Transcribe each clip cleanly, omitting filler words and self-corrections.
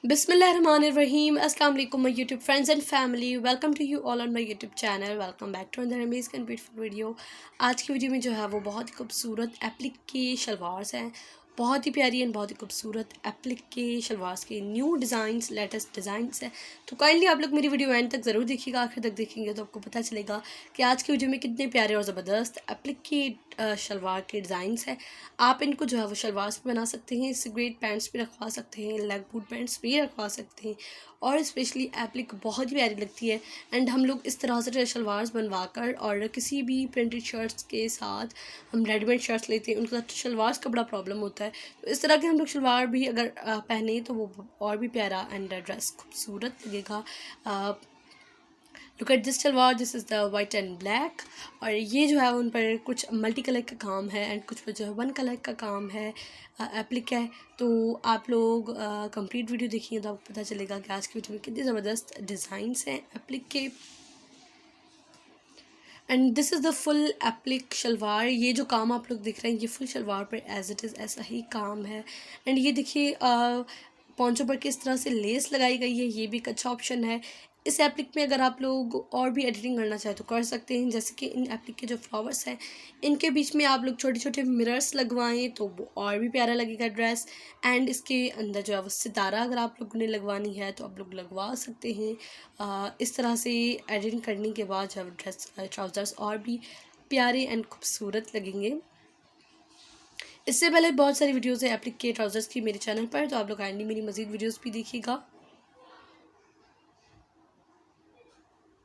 Bismillahirrahmanirrahim. Assalamu alaikum my YouTube friends and family. Welcome to you all on my YouTube channel. Welcome back to another amazing and beautiful video. आज की video में जो है वो बहुत ही खूबसूरत applique के शलवार्स हैं, बहुत ही प्यारी एंड बहुत ही खूबसूरत एप्लिक के शलवार्स के न्यू डिज़ाइंस, लेटेस्ट डिज़ाइंस हैं। तो काइंडली आप लोग मेरी वीडियो एंड तक ज़रूर देखिएगा, आखिर तक देखेंगे तो आपको पता चलेगा कि आज की वीडियो में कितने प्यारे और ज़बरदस्त एप्लिक के शलवार के डिज़ाइंस हैं। आप इनको जो है वो शलवार्स भी बना सकते हैं, इससे ग्रेट पैंट्स भी रखवा सकते हैं, लेग बूट पैंट्स भी रखवा सकते हैं और स्पेशली एप्लिक बहुत ही प्यारी लगती है। एंड हम लोग इस तरह से शलवार्स बनवा कर और किसी भी प्रिंटेड शर्ट्स के साथ हम रेडीमेड शर्ट्स लेते हैं, उनके साथ शलवार्स का बड़ा प्रॉब्लम होता है। तो इस तरह के हम लोग शलवार भी अगर पहने तो वो और भी प्यारा एंड ड्रेस खूबसूरत लगेगा। Look at this salwar, this is the white and black. और ये जो है उन पर कुछ मल्टी कलर का काम है एंड कुछ पर जो है वन कलर का काम है, एप्लिक है। तो आप लोग कंप्लीट वीडियो देखिए तो आपको पता चलेगा कि आज की वीडियो में कितनी ज़बरदस्त डिज़ाइंस हैं एप्लिक के। And this is the full applique salwar. ये जो काम आप लोग देख रहे हैं ये फुल शलवार पर एज इट इज़ ऐसा ही काम है। एंड ये देखिए पॉन्चो पर किस तरह से लेस लगाई गई है, ये भी एक अच्छा ऑप्शन है। इस एप्लिक में अगर आप लोग और भी एडिटिंग करना चाहें तो कर सकते हैं, जैसे कि इन एप्लिक के जो फ्लावर्स हैं इनके बीच में आप लोग छोटे छोटे मिरर्स लगवाएं तो वो और भी प्यारा लगेगा ड्रेस। एंड इसके अंदर जो है वो सितारा अगर आप लोगों ने लगवानी है तो आप लोग लगवा सकते हैं। इस तरह से एडिटिंग करने के बाद जो है ड्रेस ट्राउज़र्स और भी प्यारे एंड खूबसूरत लगेंगे। इससे पहले बहुत सारी वीडियोज़ है एप्लिक के ट्राउज़र्स की मेरे चैनल पर, तो आप लोग काइंडली मेरी मज़ीद वीडियोज़ भी देखिएगा।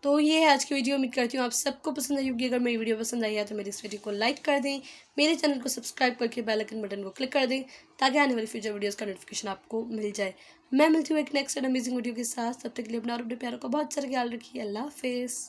तो ये है आज की वीडियो। उम्मीद करती हूँ आप सबको पसंद आई होगी। अगर मेरी वीडियो पसंद आई है तो मेरी इस वीडियो को लाइक कर दें, मेरे चैनल को सब्सक्राइब करके बेल आइकन बटन को क्लिक कर दें ताकि आने वाली फ्यूचर वीडियोस का नोटिफिकेशन आपको मिल जाए। मैं मिलती हूँ एक नेक्स्ट अमेजिंग वीडियो के साथ। तब तक के लिए अपना और अपने प्यारों का बहुत सारा ख्याल रखिए। अल्लाह हाफिज़।